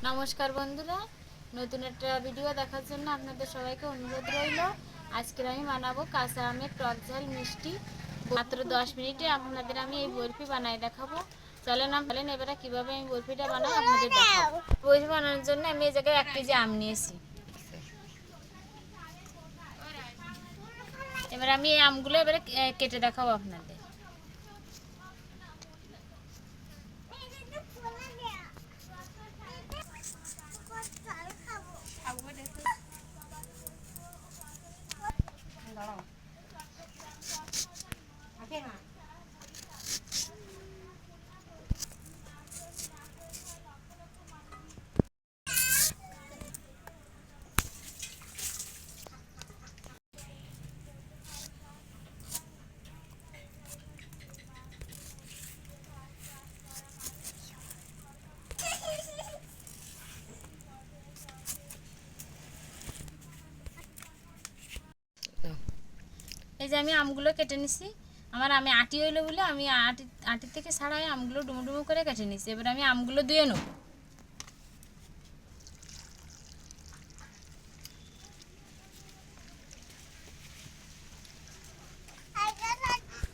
নমস্কার বন্ধুরা, নতুন একটা ভিডিও দেখার জন্য আপনাদের সবাইকে অনুরোধ রইল। আজকে আমি বানাবো কাঁচা আমের টক ঝাল মিষ্টি। মাত্র 10 মিনিটে আপনাদের আমি এই বরফি বানাই দেখাবো। চলেন এবারে কিভাবে আমি বরফিটা বানাই আপনাদের দেখাবো। বরফি বানানোর জন্য আমি এই জায়গায় 1 কেজি আম নিয়েছি। এবার আমি এই আমগুলো এবারে কেটে দেখাবো আপনাদের। এই যে আমি আমগুলো কেটে নিছি। আমার আমি আটি হইলো বলে আমি আটি থেকে ছাড়াই আমগুলো ডুমো ডুমো করে কেটে নিছি। এবার আমি আমগুলো ধুয়ে নেব।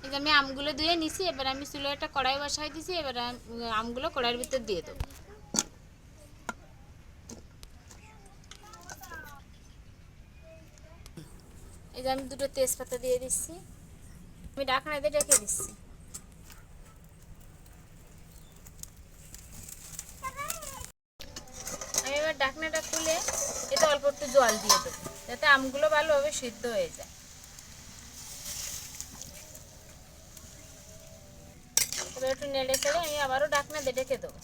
এই যে আমি আমগুলো ধুয়ে নিছি। এবার আমি চুলায় একটা কড়াই বসাই দিছি। এবার আমগুলো কড়াইয়ের ভিতর দিয়ে দেবো। এই যে আমি 2টো তেজপাতা দিয়ে দিচ্ছি। আমি ঢাকনা দিয়ে ঢেকে দিচ্ছি। আমি এবার ঢাকনাটা খুলে এতে অল্প একটু জল দিয়ে দেবো, যাতে আমগুলো ভালোভাবে সিদ্ধ হয়ে যায়। এবার একটু নেড়ে চেড়ে আমি আবারও ঢাকনা দিয়ে ঢেকে দেবো।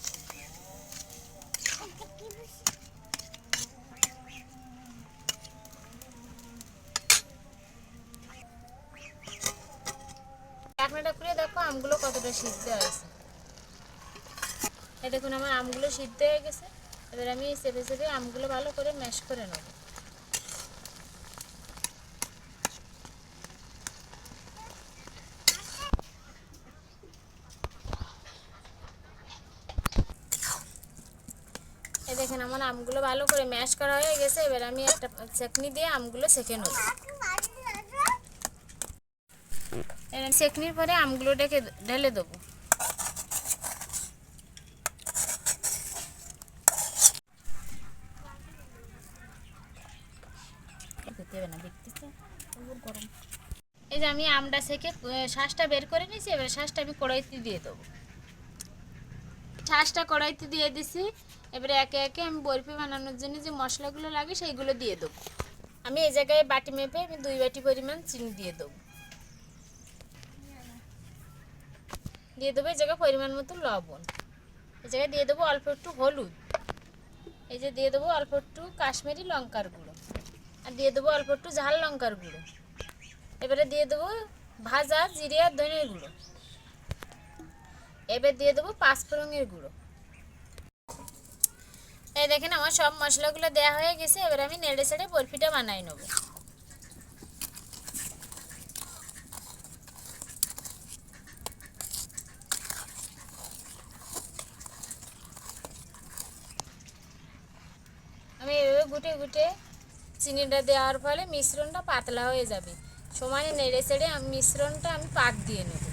ঢাকনাটা খুলে দেখো আমগুলো কতটা সিদ্ধ হয়েছে। এই দেখুন আমার আমগুলো সিদ্ধ হয়ে গেছে। এবার আমি চেপে চেপে আমগুলো ভালো করে ম্যাশ করে নেব। এই দেখেন আমার আমগুলো ভালো করে ম্যাশ করা হয়ে গেছে। এবার আমি একটা চাটনি দিয়ে আমগুলো সেঁকে নেব। সেঁকনির পরে আমগুলো ঢেলে দেবো। এই যে আমি আমটা সেঁকে শাঁসটা বের করে নিয়েছি। এবার শাঁসটা আমি কড়াইতে দিয়ে দেবো। শাঁসটা কড়াইতে দিয়ে দিছি। এবারে একে একে আমি বরফি বানানোর জন্য যে মশলাগুলো লাগে সেইগুলো দিয়ে দেবো। আমি এই জায়গায় বাটি মেপে আমি 2 বাটি পরিমাণ চিনি দিয়ে দেবো। দিয়ে দেবো এই জায়গায় পরিমাণ মতো লবণ। এই জায়গায় দিয়ে দেবো অল্প একটু হলুদ। এই যে দিয়ে দেবো অল্প একটু কাশ্মীরি লঙ্কার গুঁড়ো। আর দিয়ে দেবো অল্প একটু ঝাল লঙ্কার গুঁড়ো। এবারে দিয়ে দেবো ভাজা জিরে আর ধনের গুঁড়ো। এবার দিয়ে দেবো 5 ফোড়নের গুঁড়ো। এই দেখেন আমার সব মশলাগুলো দেওয়া হয়ে গেছে। এবার আমি নেড়ে চেড়ে বরফিটা বানাই নেব। আমি এভাবে গুটে গুটে চিনিটা দেওয়ার ফলে মিশ্রণটা পাতলা হয়ে যাবে। সমানে নেড়ে চেড়ে মিশ্রণটা আমি পাক দিয়ে নেব।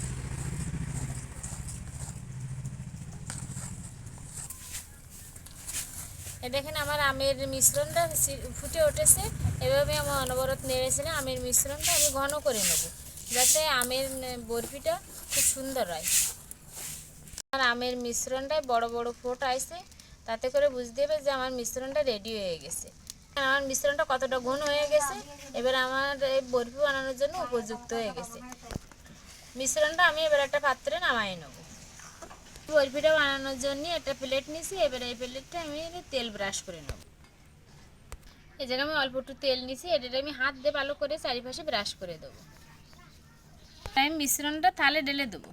এ দেখেন আমার আমের মিশ্রণটা ফুটে উঠেছে। এভাবে আমি অনবরত নেড়ে চেড়ে আমের মিশ্রণটা আমি ঘন করে নেব, যাতে আমের বরফিটা খুব সুন্দর হয়। আমার আমের মিশ্রণটায় বড় বড় ফোঁট আসছে, তাতে করে বুঝতে হবে যে আমার মিশ্রণটা রেডি হয়ে গেছে। আমার মিশ্রণটা কতটা ঘন হয়ে গেছে, এবার আমার এই বরফি বানানোর জন্য উপযুক্ত হয়ে গেছে। মিশ্রণটা আমি এবার একটা পাত্রে নামাই নেব। বরফিটা বানানোর জন্য একটা প্লেট নিয়েছি। এবার এই প্লেটটা আমি তেল ব্রাশ করে নেব। এই জায়গায় আমি অল্প একটু তেল নিয়েছি। এটা আমি হাত দিয়ে ভালো করে চারিপাশে ব্রাশ করে দেবো। আমি মিশ্রণটা থালে ঢেলে দেবো।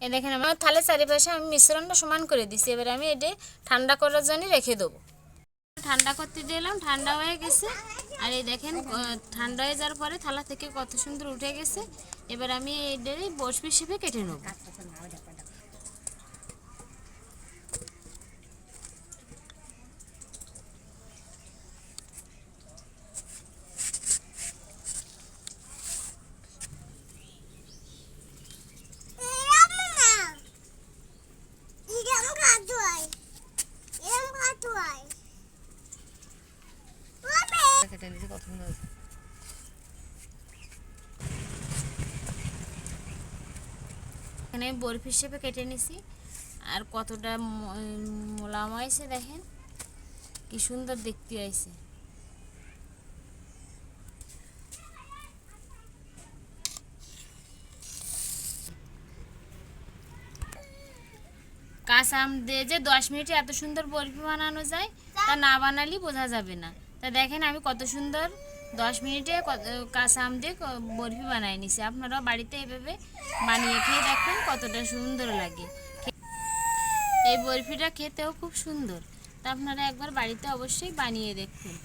এই দেখেন আমার থালের চারিপাশে আমি মিশ্রণটা সমান করে দিচ্ছি। এবার আমি এটা ঠান্ডা করার জন্য রেখে দেবো। ঠান্ডা করতে দিলাম, ঠান্ডা হয়ে গেছে। আর এই দেখেন ঠান্ডা হয়ে যাওয়ার পরে থালা থেকে কত সুন্দর উঠে গেছে। এবার আমি এটারই বরফি হিসেবে কেটে নেব। কেটে নিয়েছি, কত সুন্দর হয়েছে। এখানে আমি বরফি হিসেবে কেটে নিছি। আর কতটা মোলাম হয়েছে দেখেন, কি সুন্দর দেখতে হয়েছে। কাঁচা আম দিয়ে যে 10 মিনিটে এত সুন্দর বরফি বানানো যায়, তা না বানালেই বোঝা যাবে না। তা দেখেন আমি কত সুন্দর 10 মিনিটে কাঁচা আম দিয়ে বরফি বানিয়ে নিছি। আপনারাও বাড়িতে এভাবে বানিয়ে খেয়ে দেখেন কতটা সুন্দর লাগে। এই বরফিটা খেতেও খুব সুন্দর। তা আপনারা একবার বাড়িতে অবশ্যই বানিয়ে দেখবেন।